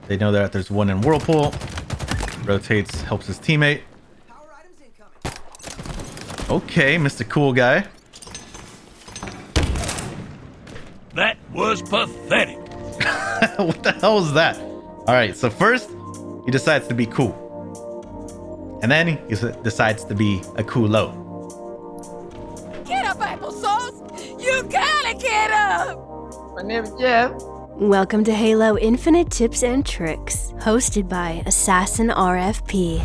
They know that there's one in Whirlpool. Rotates, helps his teammate. Okay, Mr. Cool Guy. That was pathetic. What the hell was that? All right, so first, he decides to be cool. And then he decides to be a coolo. Get up, applesauce! You gotta get up! My name is Jeff. Welcome to Halo Infinite Tips and Tricks, hosted by Assassin RFP.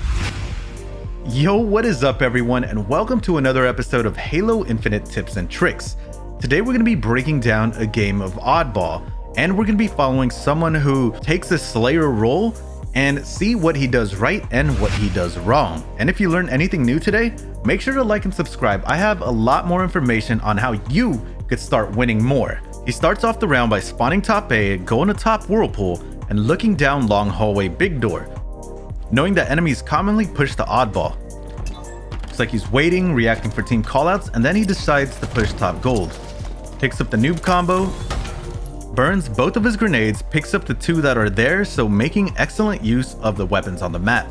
Yo, what is up everyone, and welcome to another episode of Halo Infinite Tips and Tricks. Today we're going to be breaking down a game of Oddball, and we're going to be following someone who takes a Slayer role and see what he does right and what he does wrong. And if you learned anything new today, make sure to like and subscribe. I have a lot more information on how you could start winning more. He starts off the round by spawning top A, going to top Whirlpool, and looking down long hallway big door, knowing that enemies commonly push the Oddball. Looks like he's waiting, reacting for team callouts, and then he decides to push top gold. Picks up the noob combo, burns both of his grenades, picks up the two that are there, so making excellent use of the weapons on the map.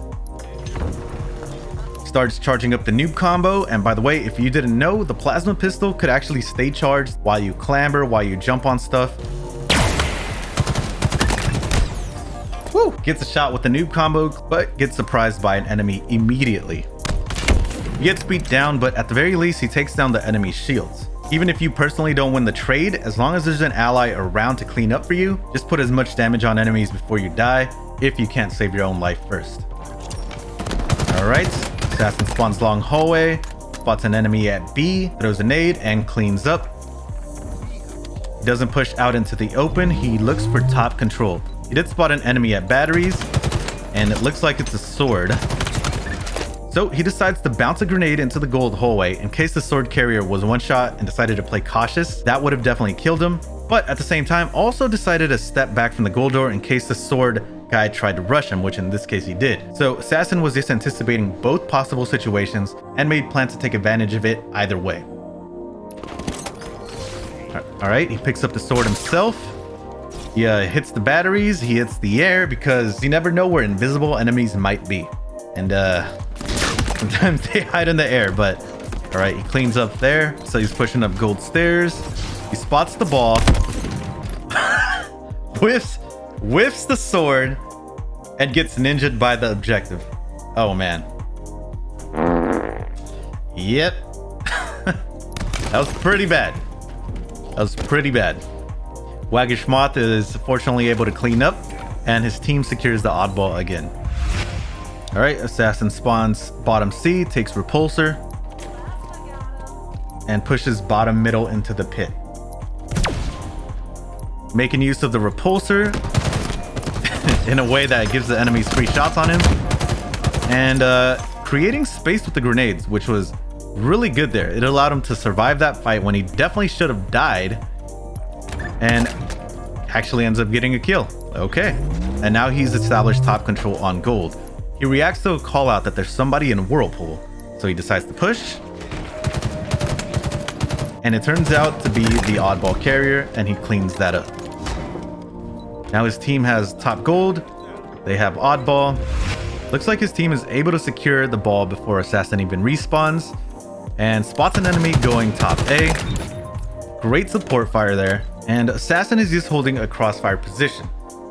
Starts charging up the noob combo, and by the way, if you didn't know, the plasma pistol could actually stay charged while you clamber, while you jump on stuff. Woo! Gets a shot with the noob combo, but gets surprised by an enemy immediately. He gets beat down, but at the very least, he takes down the enemy's shields. Even if you personally don't win the trade, as long as there's an ally around to clean up for you, just put as much damage on enemies before you die, if you can't save your own life first. Alright, Assassin spawns long hallway, spots an enemy at B, throws a nade, and cleans up. He doesn't push out into the open, he looks for top control. He did spot an enemy at batteries, and it looks like it's a sword. So he decides to bounce a grenade into the gold hallway in case the sword carrier was one shot and decided to play cautious. That would have definitely killed him, but at the same time also decided to step back from the gold door in case the sword guy tried to rush him, which in this case he did. So Assassin was just anticipating both possible situations and made plans to take advantage of it either way. Alright, he picks up the sword himself. He hits the batteries, he hits the air, because you never know where invisible enemies might be. And sometimes they hide in the air, but alright, he cleans up there. So he's pushing up gold stairs. He spots the ball. whiffs the sword, and gets ninja'd by the objective. Oh man. Yep. That was pretty bad. Waggish Moth is fortunately able to clean up, and his team secures the Oddball again. Alright, Assassin spawns bottom C, takes Repulsor, and pushes bottom middle into the pit. Making use of the Repulsor in a way that gives the enemies free shots on him, and creating space with the grenades, which was really good there. It allowed him to survive that fight when he definitely should have died, and actually ends up getting a kill. Okay, and now he's established top control on gold. He reacts to a call out that there's somebody in Whirlpool, so he decides to push, and it turns out to be the Oddball carrier, and he cleans that up. Now his team has top gold, they have Oddball. Looks like his team is able to secure the ball before Assassin even respawns, and spots an enemy going top A. Great support fire there, and Assassin is just holding a crossfire position.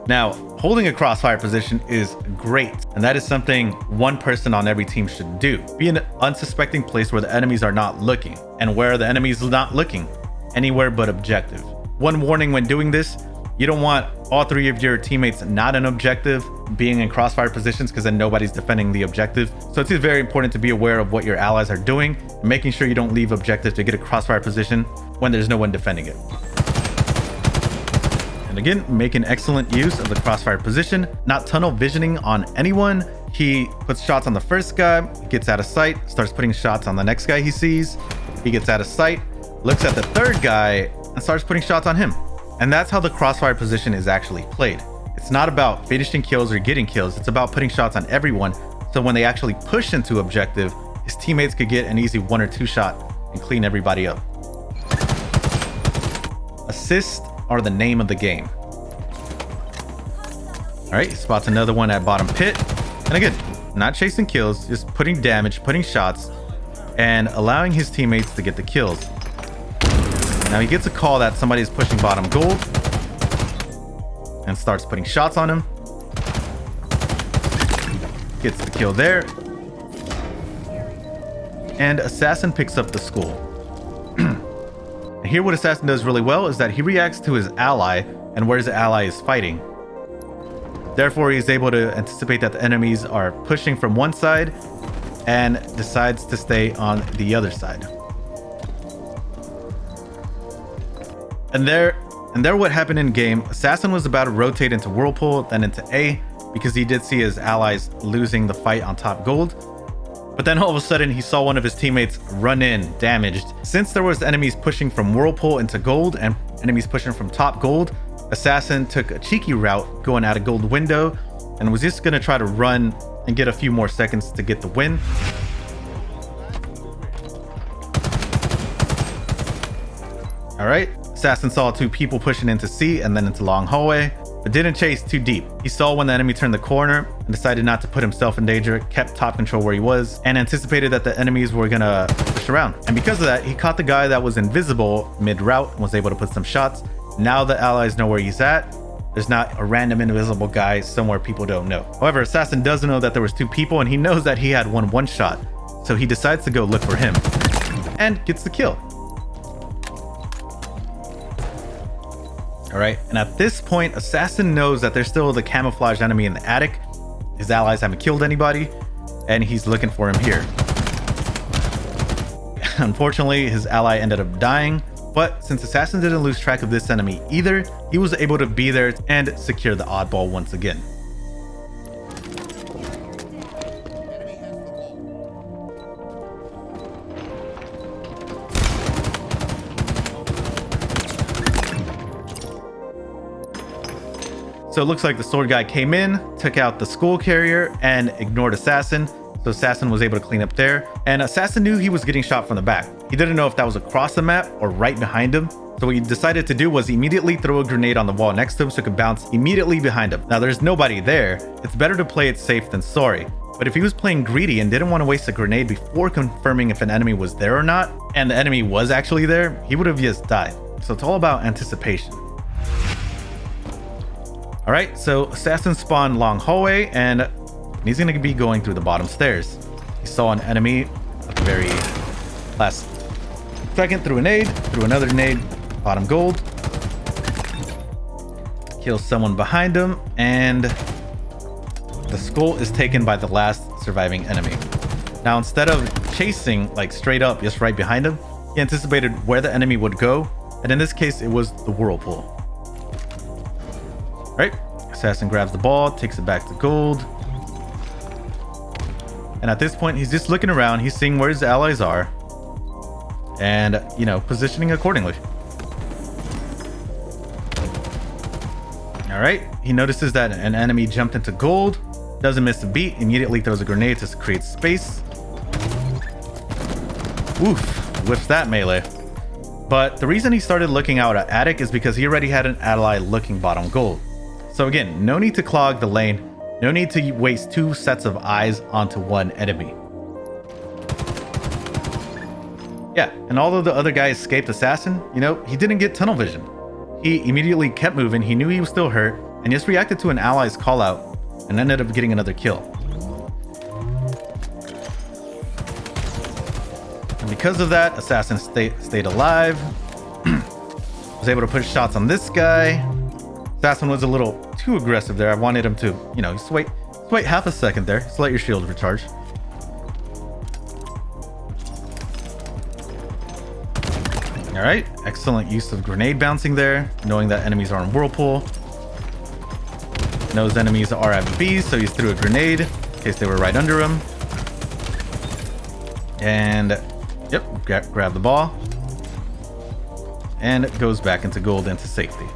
Now, holding a crossfire position is great, and that is something one person on every team should do. Be in an unsuspecting place where the enemies are not looking, and where are the enemies not looking? Anywhere but objective. One warning when doing this, you don't want all three of your teammates not in objective being in crossfire positions, because then nobody's defending the objective. So it's very important to be aware of what your allies are doing, and making sure you don't leave objective to get a crossfire position when there's no one defending it. And again, making excellent use of the crossfire position, not tunnel visioning on anyone. He puts shots on the first guy, gets out of sight, starts putting shots on the next guy he sees. He gets out of sight, looks at the third guy, and starts putting shots on him. And that's how the crossfire position is actually played. It's not about finishing kills or getting kills, it's about putting shots on everyone, so when they actually push into objective, his teammates could get an easy 1 or 2 shot and clean everybody up. Assists are the name of the game. All right, he spots another one at bottom pit. And again, not chasing kills, just putting damage, putting shots, and allowing his teammates to get the kills. Now he gets a call that somebody's pushing bottom gold and starts putting shots on him. Gets the kill there. And Assassin picks up the skull. And here what Assassin does really well is that he reacts to his ally and where his ally is fighting. Therefore, he's able to anticipate that the enemies are pushing from one side and decides to stay on the other side. And there what happened in game. Assassin was about to rotate into Whirlpool, then into A, because he did see his allies losing the fight on top gold. But then all of a sudden he saw one of his teammates run in damaged. Since there was enemies pushing from Whirlpool into gold and enemies pushing from top gold, Assassin took a cheeky route going out of gold window and was just gonna try to run and get a few more seconds to get the win. All right, Assassin saw two people pushing into C and then into long hallway, but didn't chase too deep. He saw when the enemy turned the corner and decided not to put himself in danger, kept top control where he was, and anticipated that the enemies were gonna push around. And because of that, he caught the guy that was invisible mid-route and was able to put some shots. Now the allies know where he's at. There's not a random invisible guy somewhere people don't know. However, Assassin does know that there was two people and he knows that he had one shot. So he decides to go look for him and gets the kill. All right, and at this point, Assassin knows that there's still the camouflage enemy in the attic. His allies haven't killed anybody, and he's looking for him here. Unfortunately, his ally ended up dying, but since Assassin didn't lose track of this enemy either, he was able to be there and secure the oddball once again. So it looks like the sword guy came in, took out the skull carrier, and ignored Assassin. So Assassin was able to clean up there. And Assassin knew he was getting shot from the back. He didn't know if that was across the map or right behind him. So what he decided to do was immediately throw a grenade on the wall next to him so it could bounce immediately behind him. Now there's nobody there. It's better to play it safe than sorry. But if he was playing greedy and didn't want to waste a grenade before confirming if an enemy was there or not, and the enemy was actually there, he would have just died. So it's all about anticipation. All right, so Assassin spawned long hallway and he's going to be going through the bottom stairs. He saw an enemy at the very last second, threw a nade, threw another nade, bottom gold. Kills someone behind him, and the skull is taken by the last surviving enemy. Now, instead of chasing like straight up, just right behind him, he anticipated where the enemy would go, and in this case, it was the Whirlpool. Right, Assassin grabs the ball, takes it back to gold. And at this point, he's just looking around. He's seeing where his allies are and, you know, positioning accordingly. All right, he notices that an enemy jumped into gold, doesn't miss a beat, immediately throws a grenade to create space. Oof, whiffs that melee. But the reason he started looking out at attic is because he already had an ally looking bottom gold. So again, no need to clog the lane. No need to waste two sets of eyes onto one enemy. Yeah, and although the other guy escaped Assassin, you know, he didn't get tunnel vision. He immediately kept moving. He knew he was still hurt and just reacted to an ally's call out and ended up getting another kill. And because of that, Assassin stayed alive. Was able to put shots on this guy. Assassin was a little too aggressive there. I wanted him to, you know, just wait half a second there. Just let your shield recharge. All right, excellent use of grenade bouncing there, knowing that enemies are in Whirlpool. Knows enemies are at B, so he threw a grenade in case they were right under him. And, yep, grab the ball. And it goes back into gold into safety.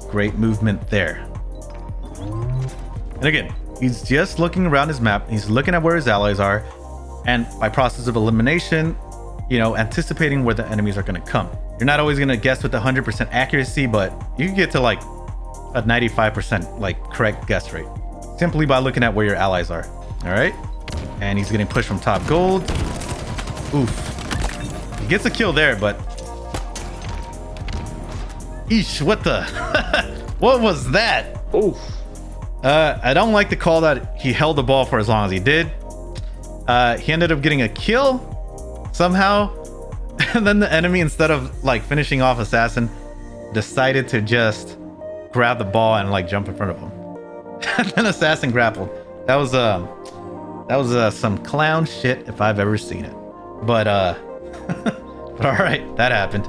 Great movement there. And again, he's just looking around his map. He's looking at where his allies are. And by process of elimination, you know, anticipating where the enemies are going to come. You're not always going to guess with 100% accuracy, but you can get to like a 95% like correct guess rate simply by looking at where your allies are. All right, and he's getting pushed from top gold. Oof, he gets a kill there, but eesh, what the what was that? Oof. I don't like the call that he held the ball for as long as he did. He ended up getting a kill somehow, and then the enemy, instead of like finishing off Assassin, decided to just grab the ball and like jump in front of him. And then Assassin grappled. That was some clown shit if I've ever seen it. But but all right, that happened.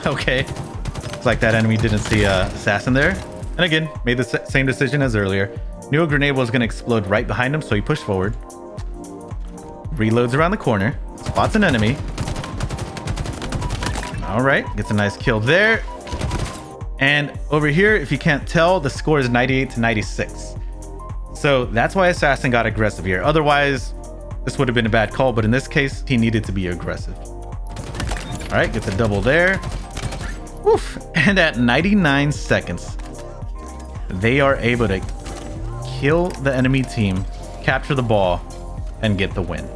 Okay, it's like that enemy didn't see Assassin there, and again made the same decision as earlier. Knew a grenade was going to explode right behind him, so he pushed forward. Reloads around the corner, spots an enemy. All right, gets a nice kill there. And over here, if you can't tell, the score is 98 to 96. So that's why Assassin got aggressive here. Otherwise, this would have been a bad call, but in this case, he needed to be aggressive. All right, gets a double there. Oof. And at 99 seconds, they are able to kill the enemy team, capture the ball, and get the win.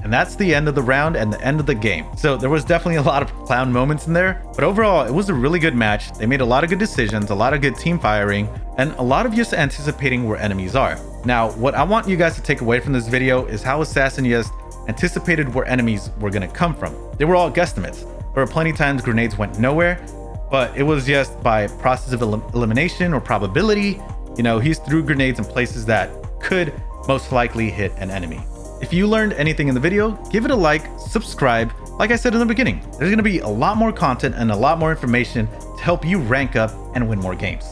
And that's the end of the round and the end of the game. So there was definitely a lot of clown moments in there, but overall, it was a really good match. They made a lot of good decisions, a lot of good team firing, and a lot of just anticipating where enemies are. Now, what I want you guys to take away from this video is how Assassin just anticipated where enemies were going to come from. They were all guesstimates. There were plenty of times grenades went nowhere, but it was just by process of elimination or probability. You know, he threw grenades in places that could most likely hit an enemy. If you learned anything in the video, give it a like, subscribe. Like I said in the beginning, there's going to be a lot more content and a lot more information to help you rank up and win more games.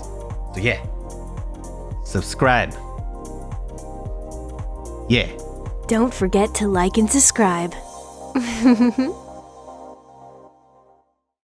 So yeah, subscribe. Yeah. Don't forget to like and subscribe.